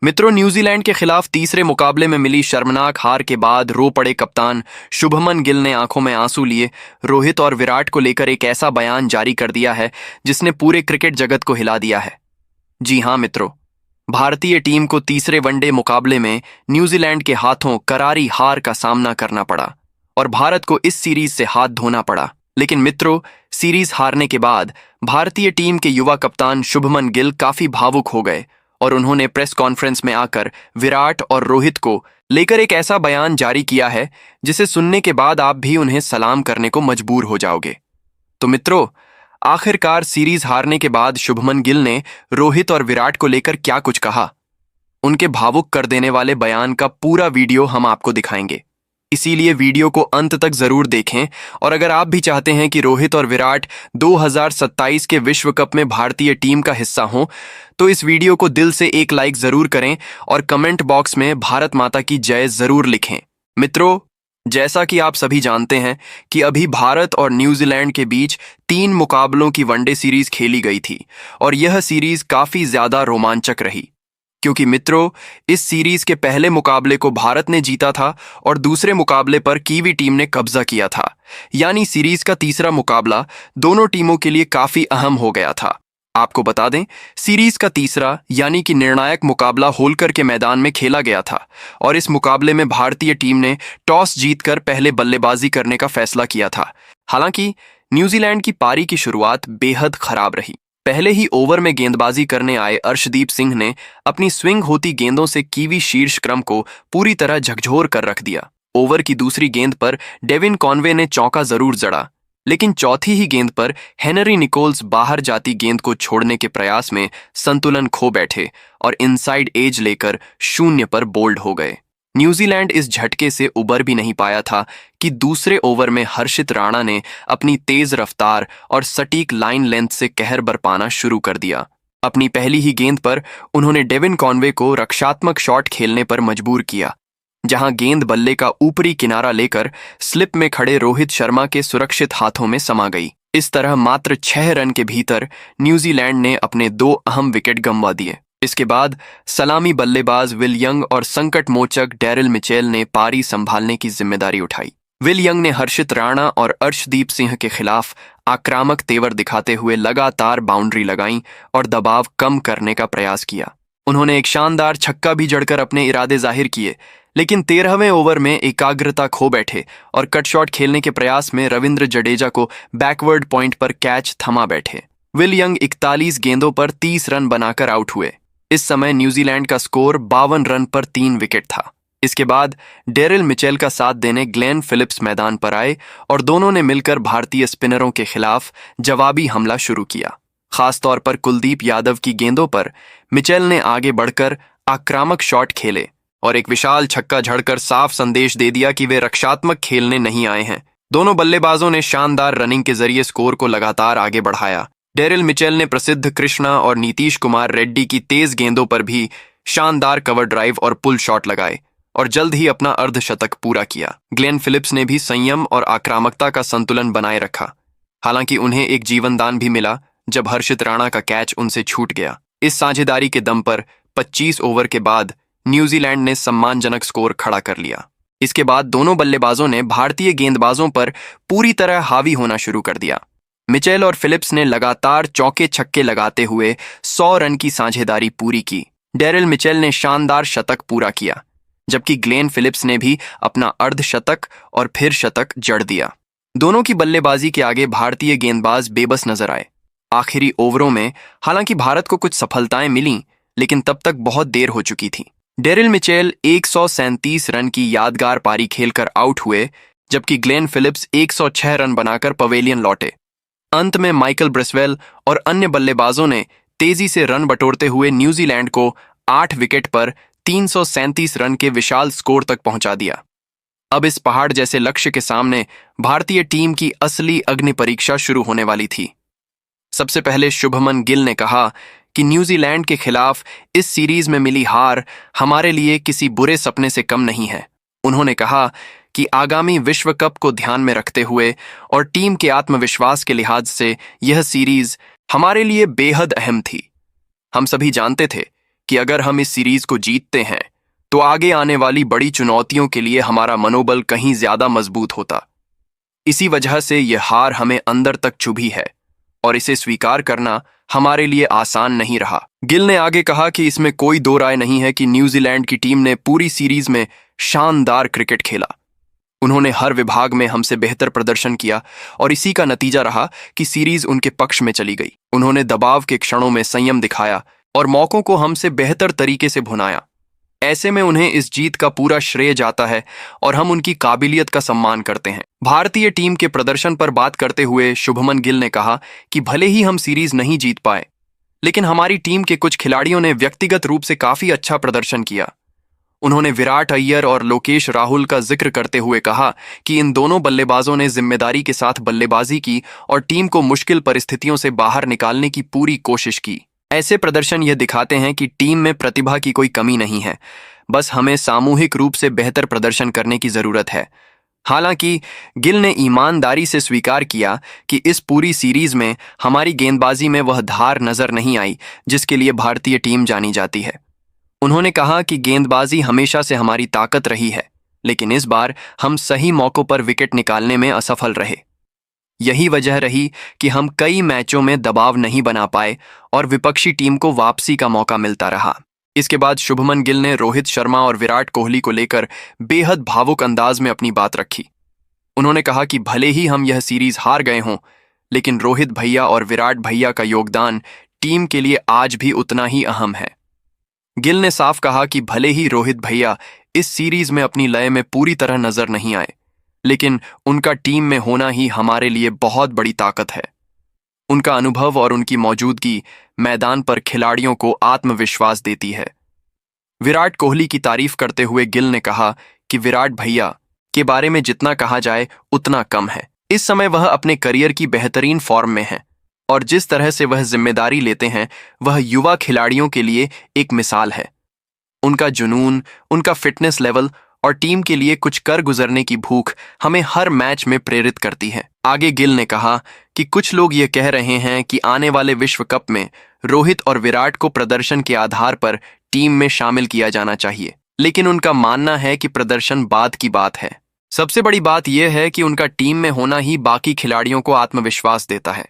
मित्रों, न्यूजीलैंड के खिलाफ तीसरे मुकाबले में मिली शर्मनाक हार के बाद रो पड़े कप्तान शुभमन गिल ने आंखों में आंसू लिए रोहित और विराट को लेकर एक ऐसा बयान जारी कर दिया है जिसने पूरे क्रिकेट जगत को हिला दिया है। जी हां मित्रों, भारतीय टीम को तीसरे वनडे मुकाबले में न्यूजीलैंड के हाथों करारी हार का सामना करना पड़ा और भारत को इस सीरीज से हाथ धोना पड़ा। लेकिन मित्रों, सीरीज हारने के बाद भारतीय टीम के युवा कप्तान शुभमन गिल काफी भावुक हो गए और उन्होंने प्रेस कॉन्फ्रेंस में आकर विराट और रोहित को लेकर एक ऐसा बयान जारी किया है जिसे सुनने के बाद आप भी उन्हें सलाम करने को मजबूर हो जाओगे। तो मित्रों, आखिरकार सीरीज हारने के बाद शुभमन गिल ने रोहित और विराट को लेकर क्या कुछ कहा, उनके भावुक कर देने वाले बयान का पूरा वीडियो हम आपको दिखाएंगे। इसीलिए वीडियो को अंत तक जरूर देखें और अगर आप भी चाहते हैं कि रोहित और विराट 2027 के विश्व कप में भारतीय टीम का हिस्सा हों, तो इस वीडियो को दिल से एक लाइक जरूर करें और कमेंट बॉक्स में भारत माता की जय जरूर लिखें। मित्रों, जैसा कि आप सभी जानते हैं कि अभी भारत और न्यूजीलैंड के बीच 3 मुकाबलों की वनडे सीरीज खेली गई थी और यह सीरीज काफी ज्यादा रोमांचक रही, क्योंकि मित्रों, इस सीरीज के पहले मुकाबले को भारत ने जीता था और दूसरे मुकाबले पर कीवी टीम ने कब्जा किया था। यानी सीरीज का तीसरा मुकाबला दोनों टीमों के लिए काफी अहम हो गया था। आपको बता दें, सीरीज का तीसरा यानी कि निर्णायक मुकाबला होलकर के मैदान में खेला गया था और इस मुकाबले में भारतीय टीम ने टॉस जीतकर पहले बल्लेबाजी करने का फैसला किया था। हालांकि न्यूजीलैंड की पारी की शुरुआत बेहद खराब रही। पहले ही ओवर में गेंदबाजी करने आए अर्शदीप सिंह ने अपनी स्विंग होती गेंदों से कीवी शीर्ष क्रम को पूरी तरह झकझोर कर रख दिया। ओवर की दूसरी गेंद पर डेविन कॉनवे ने चौका जरूर जड़ा, लेकिन चौथी ही गेंद पर हेनरी निकोल्स बाहर जाती गेंद को छोड़ने के प्रयास में संतुलन खो बैठे और इनसाइड एज लेकर 0 पर बोल्ड हो गए। न्यूजीलैंड इस झटके से उबर भी नहीं पाया था कि दूसरे ओवर में हर्षित राणा ने अपनी तेज रफ्तार और सटीक लाइन लेंथ से कहर बरपाना शुरू कर दिया। अपनी पहली ही गेंद पर उन्होंने डेविन कॉनवे को रक्षात्मक शॉट खेलने पर मजबूर किया, जहां गेंद बल्ले का ऊपरी किनारा लेकर स्लिप में खड़े रोहित शर्मा के सुरक्षित हाथों में समा गई। इस तरह मात्र 6 रन के भीतर न्यूजीलैंड ने अपने 2 अहम विकेट गंवा दिए। इसके बाद सलामी बल्लेबाज विल यंग और संकट मोचक डेरिल मिचेल ने पारी संभालने की जिम्मेदारी उठाई। विल यंग ने हर्षित राणा और अर्शदीप सिंह के खिलाफ आक्रामक तेवर दिखाते हुए लगातार बाउंड्री लगाई और दबाव कम करने का प्रयास किया। उन्होंने एक शानदार छक्का भी जड़कर अपने इरादे जाहिर किए, लेकिन 13वें ओवर में एकाग्रता खो बैठे और कट शॉट खेलने के प्रयास में रविंद्र जडेजा को बैकवर्ड पॉइंट पर कैच थमा बैठे। विल यंग 41 गेंदों पर 30 रन बनाकर आउट हुए। इस समय न्यूजीलैंड का स्कोर 52 रन पर 3 विकेट था। इसके बाद डेरिल मिचेल का साथ देने ग्लेन फिलिप्स मैदान पर आए और दोनों ने मिलकर भारतीय स्पिनरों के खिलाफ जवाबी हमला शुरू किया। खासतौर पर कुलदीप यादव की गेंदों पर मिचेल ने आगे बढ़कर आक्रामक शॉट खेले और एक विशाल छक्का झड़कर साफ संदेश दे दिया कि वे रक्षात्मक खेलने नहीं आए हैं। दोनों बल्लेबाजों ने शानदार रनिंग के जरिए स्कोर को लगातार आगे बढ़ाया। डेरिल मिचेल ने प्रसिद्ध कृष्णा और नीतीश कुमार रेड्डी की तेज गेंदों पर भी शानदार कवर ड्राइव और पुल शॉट लगाए और जल्द ही अपना अर्धशतक पूरा किया। ग्लेन फिलिप्स ने भी संयम और आक्रामकता का संतुलन बनाए रखा। हालांकि उन्हें एक जीवनदान भी मिला जब हर्षित राणा का कैच उनसे छूट गया। इस साझेदारी के दम पर 25 ओवर के बाद न्यूजीलैंड ने सम्मानजनक स्कोर खड़ा कर लिया। इसके बाद दोनों बल्लेबाजों ने भारतीय गेंदबाजों पर पूरी तरह हावी होना शुरू कर दिया। मिचेल और फिलिप्स ने लगातार चौके छक्के लगाते हुए 100 रन की साझेदारी पूरी की। डेरिल मिचेल ने शानदार शतक पूरा किया, जबकि ग्लेन फिलिप्स ने भी अपना अर्धशतक और फिर शतक जड़ दिया। दोनों की बल्लेबाजी के आगे भारतीय गेंदबाज बेबस नजर आए। आखिरी ओवरों में हालांकि भारत को कुछ सफलताएं मिलीं, लेकिन तब तक बहुत देर हो चुकी थी। डेरिल मिचेल 137 रन की यादगार पारी खेलकर आउट हुए, जबकि ग्लेन फिलिप्स 106 रन बनाकर पवेलियन लौटे। अंत में माइकल ब्रिस्वेल और अन्य बल्लेबाजों ने तेजी से रन बटोरते हुए न्यूजीलैंड को 8 विकेट पर 337 रन के विशाल स्कोर तक पहुंचा दिया। अब इस पहाड़ जैसे लक्ष्य के सामने भारतीय टीम की असली अग्नि परीक्षा शुरू होने वाली थी। सबसे पहले शुभमन गिल ने कहा कि न्यूजीलैंड के खिलाफ इस सीरीज में मिली हार हमारे लिए किसी बुरे सपने से कम नहीं है। उन्होंने कहा कि आगामी विश्व कप को ध्यान में रखते हुए और टीम के आत्मविश्वास के लिहाज से यह सीरीज हमारे लिए बेहद अहम थी। हम सभी जानते थे कि अगर हम इस सीरीज को जीतते हैं तो आगे आने वाली बड़ी चुनौतियों के लिए हमारा मनोबल कहीं ज्यादा मजबूत होता। इसी वजह से यह हार हमें अंदर तक चुभी है और इसे स्वीकार करना हमारे लिए आसान नहीं रहा। गिल ने आगे कहा कि इसमें कोई दो राय नहीं है कि न्यूजीलैंड की टीम ने पूरी सीरीज में शानदार क्रिकेट खेला। उन्होंने हर विभाग में हमसे बेहतर प्रदर्शन किया और इसी का नतीजा रहा कि सीरीज उनके पक्ष में चली गई। उन्होंने दबाव के क्षणों में संयम दिखाया और मौकों को हमसे बेहतर तरीके से भुनाया। ऐसे में उन्हें इस जीत का पूरा श्रेय जाता है और हम उनकी काबिलियत का सम्मान करते हैं। भारतीय टीम के प्रदर्शन पर बात करते हुए शुभमन गिल ने कहा कि भले ही हम सीरीज नहीं जीत पाए, लेकिन हमारी टीम के कुछ खिलाड़ियों ने व्यक्तिगत रूप से काफी अच्छा प्रदर्शन किया। उन्होंने विराट अय्यर और लोकेश राहुल का जिक्र करते हुए कहा कि इन दोनों बल्लेबाजों ने जिम्मेदारी के साथ बल्लेबाजी की और टीम को मुश्किल परिस्थितियों से बाहर निकालने की पूरी कोशिश की। ऐसे प्रदर्शन यह दिखाते हैं कि टीम में प्रतिभा की कोई कमी नहीं है, बस हमें सामूहिक रूप से बेहतर प्रदर्शन करने की जरूरत है। हालांकि गिल ने ईमानदारी से स्वीकार किया कि इस पूरी सीरीज में हमारी गेंदबाजी में वह धार नजर नहीं आई जिसके लिए भारतीय टीम जानी जाती है। उन्होंने कहा कि गेंदबाजी हमेशा से हमारी ताकत रही है, लेकिन इस बार हम सही मौकों पर विकेट निकालने में असफल रहे। यही वजह रही कि हम कई मैचों में दबाव नहीं बना पाए और विपक्षी टीम को वापसी का मौका मिलता रहा। इसके बाद शुभमन गिल ने रोहित शर्मा और विराट कोहली को लेकर बेहद भावुक अंदाज में अपनी बात रखी। उन्होंने कहा कि भले ही हम यह सीरीज हार गए हों, लेकिन रोहित भैया और विराट भैया का योगदान टीम के लिए आज भी उतना ही अहम है। गिल ने साफ कहा कि भले ही रोहित भैया इस सीरीज में अपनी लय में पूरी तरह नजर नहीं आए, लेकिन उनका टीम में होना ही हमारे लिए बहुत बड़ी ताकत है। उनका अनुभव और उनकी मौजूदगी मैदान पर खिलाड़ियों को आत्मविश्वास देती है। विराट कोहली की तारीफ करते हुए गिल ने कहा कि विराट भैया के बारे में जितना कहा जाए उतना कम है। इस समय वह अपने करियर की बेहतरीन फॉर्म में है और जिस तरह से वह जिम्मेदारी लेते हैं वह युवा खिलाड़ियों के लिए एक मिसाल है। उनका जुनून, उनका फिटनेस लेवल और टीम के लिए कुछ कर गुजरने की भूख हमें हर मैच में प्रेरित करती है। आगे गिल ने कहा कि कुछ लोग ये कह रहे हैं कि आने वाले विश्व कप में रोहित और विराट को प्रदर्शन के आधार पर टीम में शामिल किया जाना चाहिए, लेकिन उनका मानना है कि प्रदर्शन बाद की बात है। सबसे बड़ी बात यह है कि उनका टीम में होना ही बाकी खिलाड़ियों को आत्मविश्वास देता है।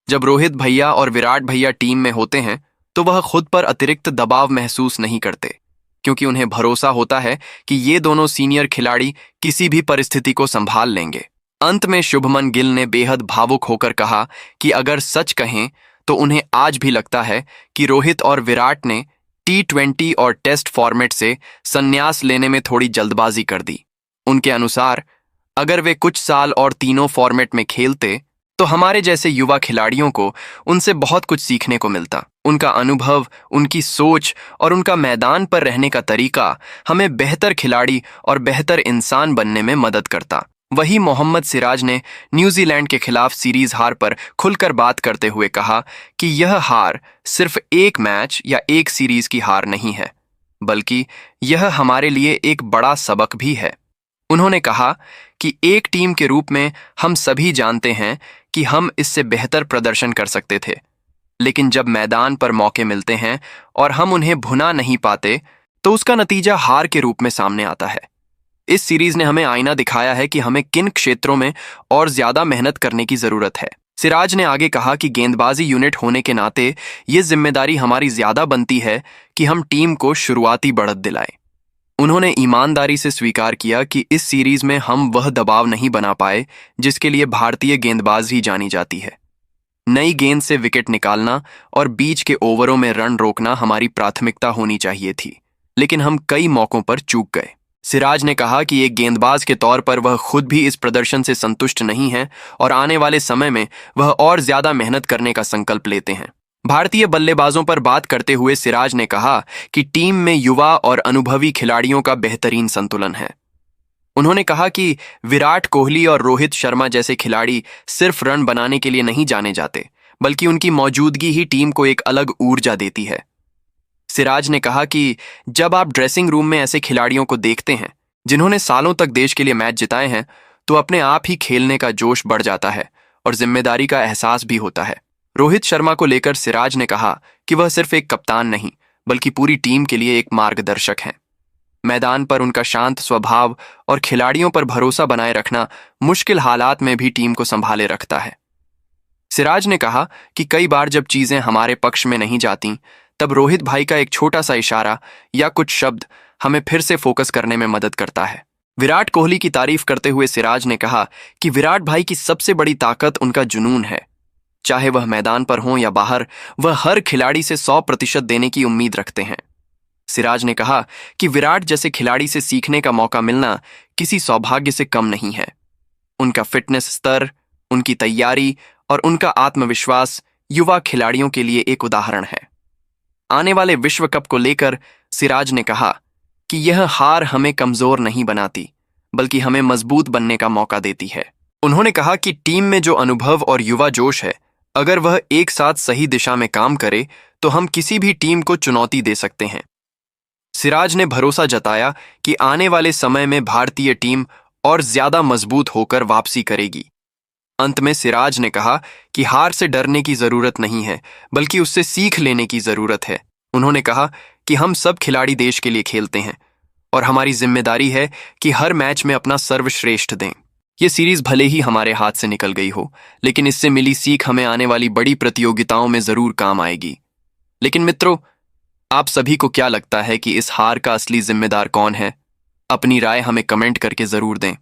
जब रोहित भैया और विराट भैया टीम में होते हैं तो वह खुद पर अतिरिक्त दबाव महसूस नहीं करते, क्योंकि उन्हें भरोसा होता है कि ये दोनों सीनियर खिलाड़ी किसी भी परिस्थिति को संभाल लेंगे। अंत में शुभमन गिल ने बेहद भावुक होकर कहा कि अगर सच कहें तो उन्हें आज भी लगता है कि रोहित और विराट ने T20 और टेस्ट फॉर्मेट से संन्यास लेने में थोड़ी जल्दबाजी कर दी। उनके अनुसार अगर वे कुछ साल और तीनों फॉर्मेट में खेलते तो हमारे जैसे युवा खिलाड़ियों को उनसे बहुत कुछ सीखने को मिलता। उनका अनुभव, उनकी सोच और उनका मैदान पर रहने का तरीका हमें बेहतर खिलाड़ी और बेहतर इंसान बनने में मदद करता। वही मोहम्मद सिराज ने न्यूजीलैंड के खिलाफ सीरीज हार पर खुलकर बात करते हुए कहा कि यह हार सिर्फ एक मैच या एक सीरीज की हार नहीं है, बल्कि यह हमारे लिए एक बड़ा सबक भी है। उन्होंने कहा कि एक टीम के रूप में हम सभी जानते हैं कि हम इससे बेहतर प्रदर्शन कर सकते थे, लेकिन जब मैदान पर मौके मिलते हैं और हम उन्हें भुना नहीं पाते तो उसका नतीजा हार के रूप में सामने आता है। इस सीरीज ने हमें आईना दिखाया है कि हमें किन क्षेत्रों में और ज्यादा मेहनत करने की जरूरत है। सिराज ने आगे कहा कि गेंदबाजी यूनिट होने के नाते ये जिम्मेदारी हमारी ज्यादा बनती है कि हम टीम को शुरुआती बढ़त दिलाएं। उन्होंने ईमानदारी से स्वीकार किया कि इस सीरीज में हम वह दबाव नहीं बना पाए जिसके लिए भारतीय गेंदबाज ही जानी जाती है। नई गेंद से विकेट निकालना और बीच के ओवरों में रन रोकना हमारी प्राथमिकता होनी चाहिए थी, लेकिन हम कई मौकों पर चूक गए। सिराज ने कहा कि एक गेंदबाज के तौर पर वह खुद भी इस प्रदर्शन से संतुष्ट नहीं है और आने वाले समय में वह और ज्यादा मेहनत करने का संकल्प लेते हैं। भारतीय बल्लेबाजों पर बात करते हुए सिराज ने कहा कि टीम में युवा और अनुभवी खिलाड़ियों का बेहतरीन संतुलन है। उन्होंने कहा कि विराट कोहली और रोहित शर्मा जैसे खिलाड़ी सिर्फ रन बनाने के लिए नहीं जाने जाते, बल्कि उनकी मौजूदगी ही टीम को एक अलग ऊर्जा देती है। सिराज ने कहा कि जब आप ड्रेसिंग रूम में ऐसे खिलाड़ियों को देखते हैं जिन्होंने सालों तक देश के लिए मैच जिताए हैं, तो अपने आप ही खेलने का जोश बढ़ जाता है और जिम्मेदारी का एहसास भी होता है। रोहित शर्मा को लेकर सिराज ने कहा कि वह सिर्फ एक कप्तान नहीं, बल्कि पूरी टीम के लिए एक मार्गदर्शक हैं। मैदान पर उनका शांत स्वभाव और खिलाड़ियों पर भरोसा बनाए रखना मुश्किल हालात में भी टीम को संभाले रखता है। सिराज ने कहा कि कई बार जब चीजें हमारे पक्ष में नहीं जाती, तब रोहित भाई का एक छोटा सा इशारा या कुछ शब्द हमें फिर से फोकस करने में मदद करता है। विराट कोहली की तारीफ करते हुए सिराज ने कहा कि विराट भाई की सबसे बड़ी ताकत उनका जुनून है। चाहे वह मैदान पर हो या बाहर, वह हर खिलाड़ी से 100% देने की उम्मीद रखते हैं। सिराज ने कहा कि विराट जैसे खिलाड़ी से सीखने का मौका मिलना किसी सौभाग्य से कम नहीं है। उनका फिटनेस स्तर, उनकी तैयारी और उनका आत्मविश्वास युवा खिलाड़ियों के लिए एक उदाहरण है। आने वाले विश्व कप को लेकर सिराज ने कहा कि यह हार हमें कमजोर नहीं बनाती, बल्कि हमें मजबूत बनने का मौका देती है। उन्होंने कहा कि टीम में जो अनुभव और युवा जोश है, अगर वह एक साथ सही दिशा में काम करे तो हम किसी भी टीम को चुनौती दे सकते हैं। सिराज ने भरोसा जताया कि आने वाले समय में भारतीय टीम और ज्यादा मजबूत होकर वापसी करेगी। अंत में सिराज ने कहा कि हार से डरने की जरूरत नहीं है, बल्कि उससे सीख लेने की जरूरत है। उन्होंने कहा कि हम सब खिलाड़ी देश के लिए खेलते हैं और हमारी जिम्मेदारी है कि हर मैच में अपना सर्वश्रेष्ठ दें। ये सीरीज भले ही हमारे हाथ से निकल गई हो, लेकिन इससे मिली सीख हमें आने वाली बड़ी प्रतियोगिताओं में जरूर काम आएगी। लेकिन मित्रों, आप सभी को क्या लगता है कि इस हार का असली जिम्मेदार कौन है? अपनी राय हमें कमेंट करके जरूर दें।